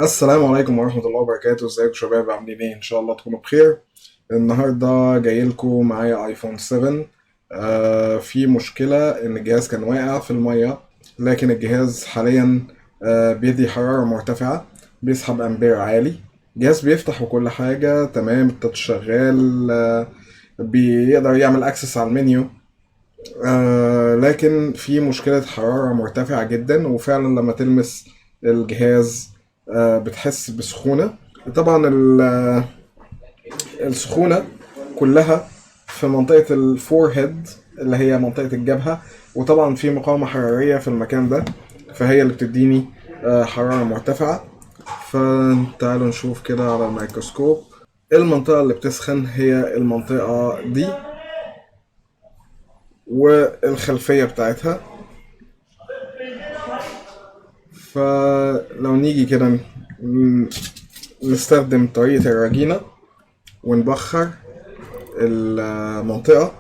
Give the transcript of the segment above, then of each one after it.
السلام عليكم ورحمة الله وبركاته. ازيكم شباب؟ عاملين ايه؟ ان شاء الله تكونوا بخير. النهاردة جاي لكم معايا ايفون 7. في مشكلة ان الجهاز كان واقع في المية، لكن الجهاز حاليا بيدي حرارة مرتفعة، بيسحب امبير عالي. الجهاز بيفتح وكل حاجة تمام، التاتش شغال، بيقدر يعمل اكسس على المنيو. لكن في مشكلة حرارة مرتفعة جدا، وفعلا لما تلمس الجهاز بتحس بسخونة. طبعا السخونة كلها في منطقة الفور هيد اللي هي منطقة الجبهة، وطبعا في مقاومة حرارية في المكان ده، فهي اللي بتديني حرارة مرتفعة. فتعالوا نشوف كده على الميكروسكوب. المنطقة اللي بتسخن هي المنطقة دي والخلفية بتاعتها. فلو نيجي كده نستخدم طريقة الرجينة ونبخر المنطقة.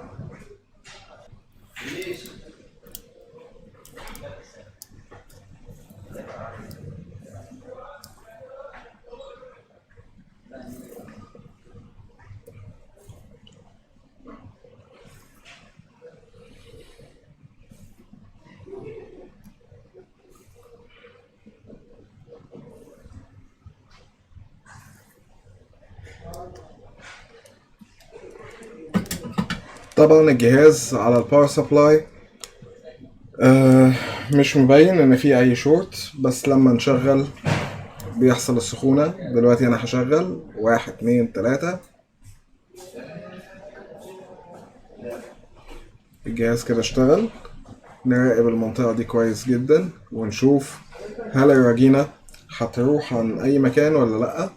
طبعا الجهاز على الباور سبلاي مش مبين ان في اي شورت، بس لما نشغل بيحصل السخونة. دلوقتي انا هشغل 1 2 3. الجهاز كده اشتغل. نراقب المنطقة دي كويس جدا ونشوف هل الرجينة هتروح عن اي مكان ولا لأ.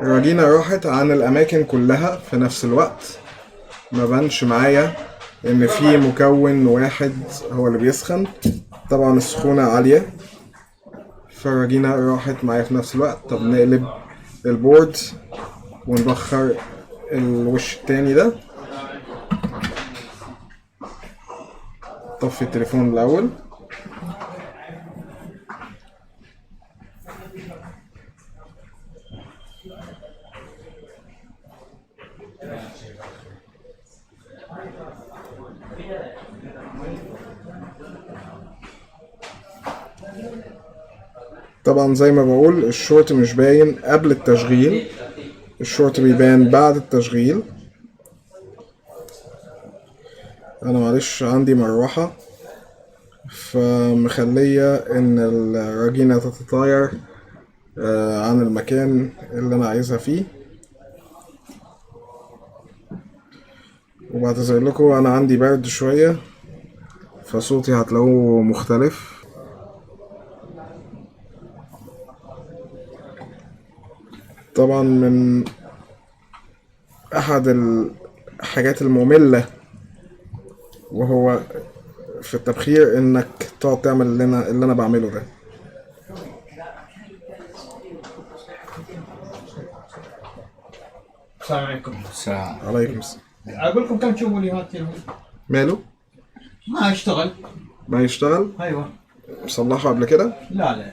الرجينة راحت عن الاماكن كلها في نفس الوقت. ما بانش معايا ان في مكون واحد هو اللي بيسخن. طبعا السخونة عالية، فالرجينة راحت معايا في نفس الوقت. طب نقلب البورد ونبخر الوش التاني ده. طفي التليفون الاول. طبعا زي ما بقول الشورت مش باين قبل التشغيل، الشورت بيبان بعد التشغيل. انا معلش عندي مروحة فمخلية ان الرجينة تتطاير عن المكان اللي انا عايزها فيه. وبعتذر لكم انا عندي برد شوية، فصوتي هتلاقوه مختلف. طبعا من احد الحاجات المملة وهو في التبخير انك تقعد تعمل اللي انا بعمله ده. السلام عليكم. ساعة. عليكم السلام. اقول لكم كم تشوفوا لي هذا التليفون؟ ماله؟ ما يشتغل. ما يشتغل؟ ايوه. مصلحه قبل كده؟ لا.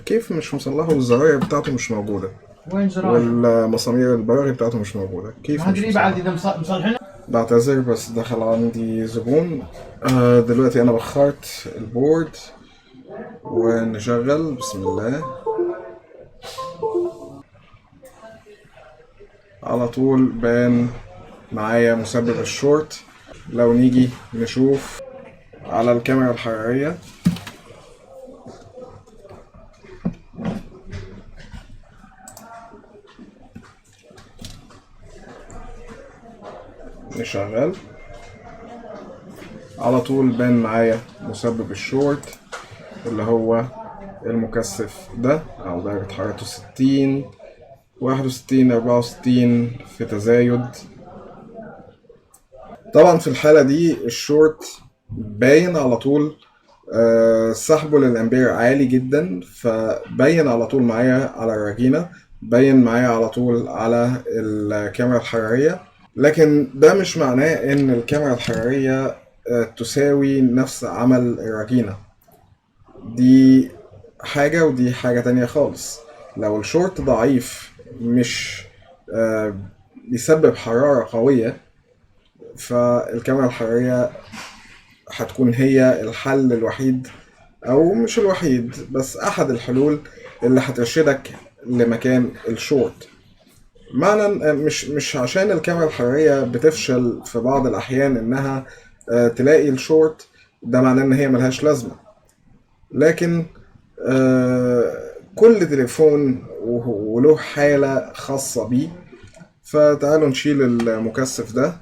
كيف مش مصلحه والزراير بتاعته مش موجودة وين زراير؟ والمسامير البراغي بتاعته مش موجودة؟ كيف ما مش ادري مصلحه؟ بعد اذا مصلحين. بعتذر بس دخل عندي زبون. دلوقتي انا بخرت البورد ونشغل بسم الله. على طول بان معايا مسبب الشورت. لو نيجي نشوف على الكاميرا الحرارية، نشغل على طول بان معايا مسبب الشورت اللي هو المكثف ده، او درجة حرارته 60 61 64 في تزايد. طبعا في الحالة دي الشورت باين على طول، سحبه للامبير عالي جدا، فبين على طول معايا على الرجينة، باين معايا على طول على الكاميرا الحرارية. لكن ده مش معناه ان الكاميرا الحرارية تساوي نفس عمل الراجينا. دي حاجة ودي حاجة تانية خالص. لو الشورت ضعيف مش بيسبب حرارة قوية، فالكاميرا الحرارية هتكون هي الحل الوحيد، أو مش الوحيد بس أحد الحلول اللي هترشدك لمكان الشورت. معنى مش عشان الكاميرا الحرارية بتفشل في بعض الأحيان إنها تلاقي الشورت، ده معناه إن هي ملهاش لازمة. لكن كل تليفون وله حالة خاصة بيه. فتعالوا نشيل المكثف ده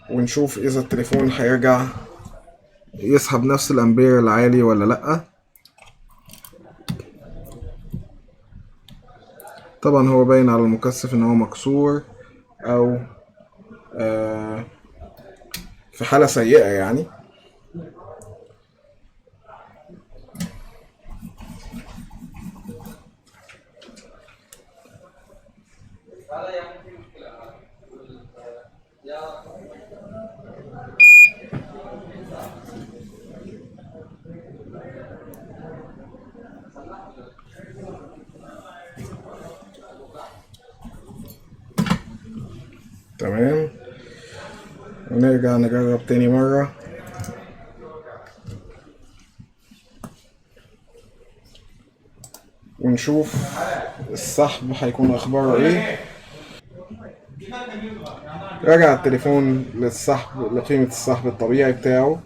ونشوف إذا التليفون هيرجع يسحب نفس الأمبير العالي ولا لأ. طبعا هو باين على المكثف إن هو مكسور أو في حالة سيئة يعني. تمام، ونرجع نجرب تاني مرة. ونشوف السحب هيكون اخباره ايه. رجع التليفون للسحب، لقيمة السحب الطبيعي بتاعه.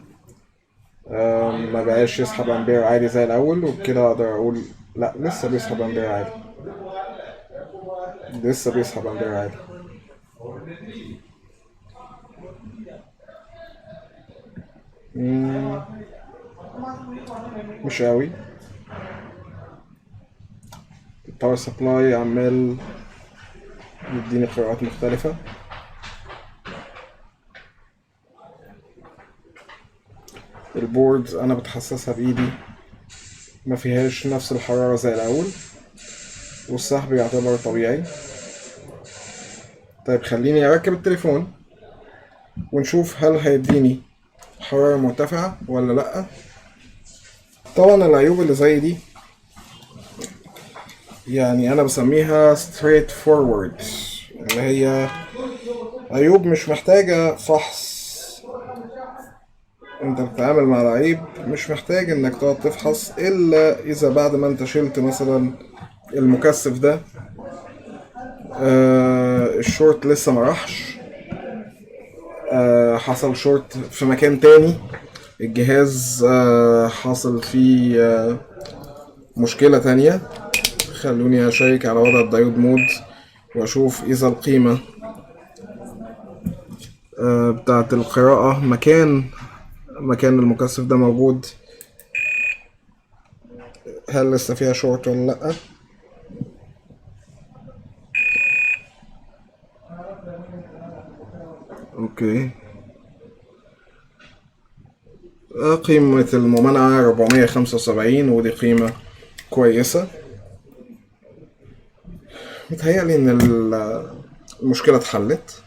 ما بقاش يسحب امبير عالي زي الاول، وبكده اقدر اقول لا، لسه بيسحب امبير عالي، لسه بيسحب امبير عالي. مش قوي. الباور سبلاي عمال يديني قراءات مختلفة. البورد انا بتحسسها بايدي، ما فيهاش نفس الحرارة زي الاول، والسحب يعتبر طبيعي. طيب خليني اركب التليفون ونشوف هل هيديني حرارة مرتفعة ولا لأ. طبعا العيوب اللي زي دي يعني انا بسميها straight forward، اللي هي عيوب مش محتاجة فحص. انت بتتعامل مع العيب مش محتاج انك تقعد تفحص، الا اذا بعد ما انت شلت مثلا المكثف ده الشورت لسه ما راحش، حصل شورت في مكان تاني، الجهاز حاصل فيه مشكلة تانية. خلوني اشيك على وضع الدايود مود واشوف اذا القيمة بتاعت القراءة مكان المكثف ده موجود، هل لسه فيها شورت ولا لأ. اوكي، قيمة الممانعة 475، ودي قيمة كويسة. متهيألي ان المشكلة اتحلت.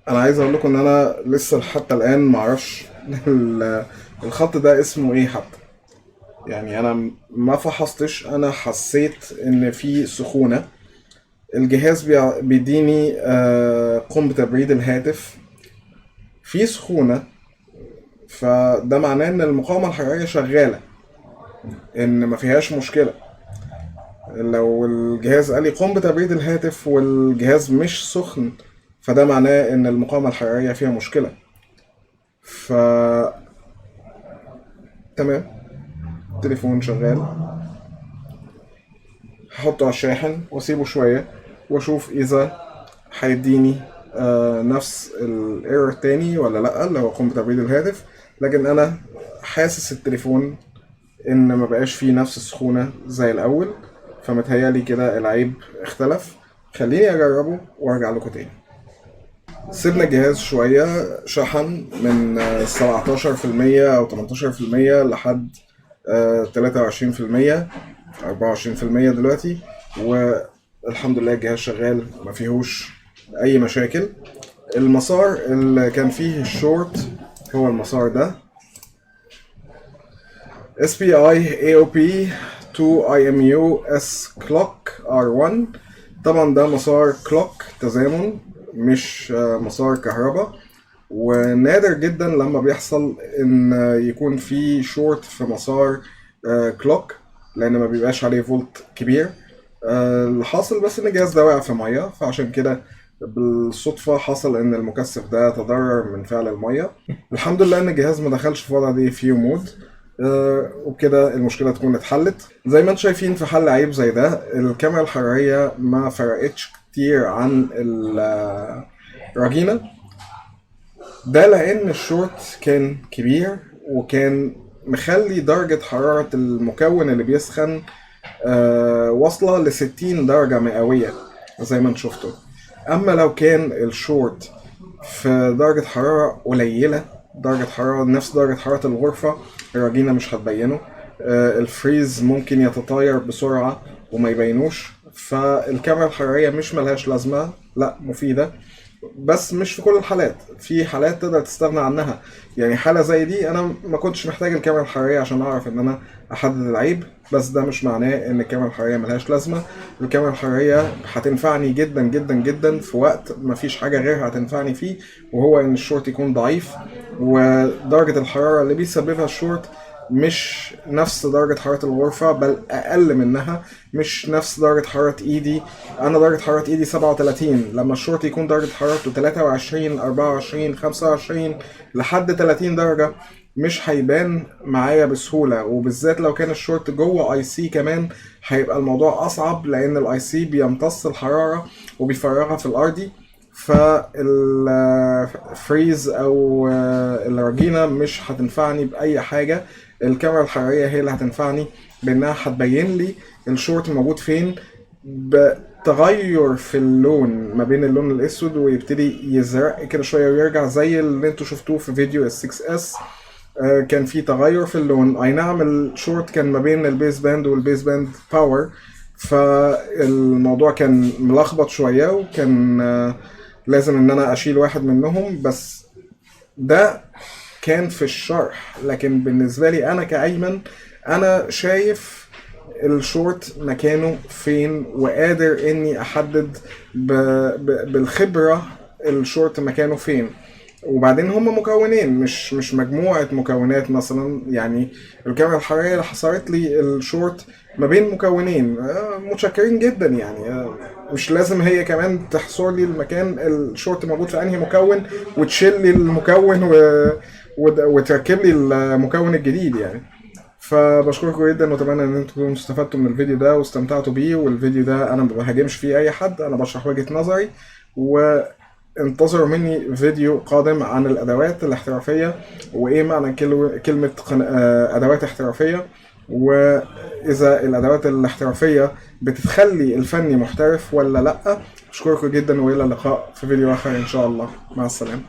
انا عايز اقول لكم ان انا لسه حتى الان معرفش الخط ده اسمه ايه حتى، يعني انا ما فحصتش. انا حسيت ان في سخونة، الجهاز بيديني قم بتبريد الهاتف في سخونة، فده معناه ان المقاومة الحرارية شغالة، ان ما فيهاش مشكلة. لو الجهاز قال لي قم بتبريد الهاتف والجهاز مش سخن، فده معناه ان المقاومة الحرارية فيها مشكلة. تمام، التليفون شغال. هحطه على الشاحن واسيبه شوية واشوف اذا هيديني نفس الايرور تاني ولا لا، اللي هو قم بتبريد الهاتف. لكن انا حاسس التليفون ان ما بقاش فيه نفس السخونة زي الاول، فمتهيألي كده العيب اختلف. خليني اجربه وارجع لكم تاني. سيبنا الجهاز شوية، شحن من 17% او 18% لحد 23%، 24% دلوقتي، والحمد لله الجهاز شغال ما فيهوش اي مشاكل. المسار اللي كان فيه الشورت هو المسار ده SPI AOP 2 IMU S clock R1. طبعا ده مسار كلوك تزامن مش مسار كهرباء، ونادر جدا لما بيحصل ان يكون في شورت في مسار كلوك لان ما بيبقاش عليه فولت كبير. اللي حاصل بس ان الجهاز ده وقع في ميه، فعشان كده بالصدفة حصل ان المكثف ده تضرر من فعل المية. الحمد لله ان الجهاز ما دخلش في وضع دي فيو مود، وبكده المشكلة تكون اتحلت. زي ما انتم شايفين في حل عيب زي ده الكاميرا الحرارية ما فرقتش كتير عن الراجينة، ده لان الشورت كان كبير وكان مخلي درجة حرارة المكون اللي بيسخن واصلة ل60 درجة مئوية زي ما انتم شفتوا. اما لو كان الشورت في درجة حرارة قليلة، درجة حرارة نفس درجة حرارة الغرفة، الراجينة مش هتبينه. الفريز ممكن يتطاير بسرعة وما يبينوش. فالكاميرا الحرارية مش ملهاش لازمة، لا مفيدة بس مش في كل الحالات. في حالات تقدر تستغنى عنها، يعني حالة زي دي انا ما كنتش محتاج الكاميرا الحرارية عشان اعرف ان انا احدد العيب، بس ده مش معناه ان الكاميرا الحرارية ملهاش لازمة. الكاميرا الحرارية هتنفعني جدا جدا جدا في وقت مفيش حاجة غيرها هتنفعني فيه، وهو ان الشورت يكون ضعيف ودرجة الحرارة اللي بيسببها الشورت مش نفس درجة حرارة الغرفة بل أقل منها، مش نفس درجة حرارة إيدي. أنا درجة حرارة إيدي 37، لما الشورت يكون درجة حرارته 23 24 25 لحد 30 درجة مش هيبان معايا بسهولة، وبالذات لو كان الشورت جوه اي سي كمان هيبقى الموضوع أصعب، لأن الاي سي بيمتص الحرارة وبيفرغها في الأرضي. فالفريز او الراجينة مش هتنفعني باي حاجة. الكاميرا الحرارية هي اللي هتنفعني بانها هتبين لي الشورت موجود فين بتغير في اللون ما بين اللون الاسود ويبتدي يزرق كده شوية ويرجع زي اللي انتوا شفتوه في فيديو ال6S. كان في تغير في اللون، اي نعم الشورت كان ما بين البيس باند والبيس باند باور، فالموضوع كان ملخبط شوية وكان لازم ان انا اشيل واحد منهم، بس ده كان في الشرح. لكن بالنسبة لي انا كأيمن انا شايف الشورت مكانه فين وقادر اني احدد بالخبرة الشورت مكانه فين. وبعدين هم مكونين مش مجموعة مكونات مثلا، يعني الكاميرا الحرارية اللي حصرت لي الشورت ما بين مكونين متشكرين جدا، يعني مش لازم هي كمان تحصر لي المكان الشورت موجود في انهي مكون وتشيل لي المكون وتركب لي المكون الجديد يعني. فبشكركم جدا واتمنى ان انتم تكونوا استفدتوا من الفيديو ده واستمتعتوا بيه. والفيديو ده انا ما بهاجمش فيه اي حد، انا بشرح وجهة نظري، وانتظروا مني فيديو قادم عن الادوات الاحترافية وايه معنى كلمة ادوات احترافية، واذا الادوات الاحترافية بتتخلي الفني محترف ولا لا. اشكركم جدا والى اللقاء في فيديو اخر ان شاء الله، مع السلامة.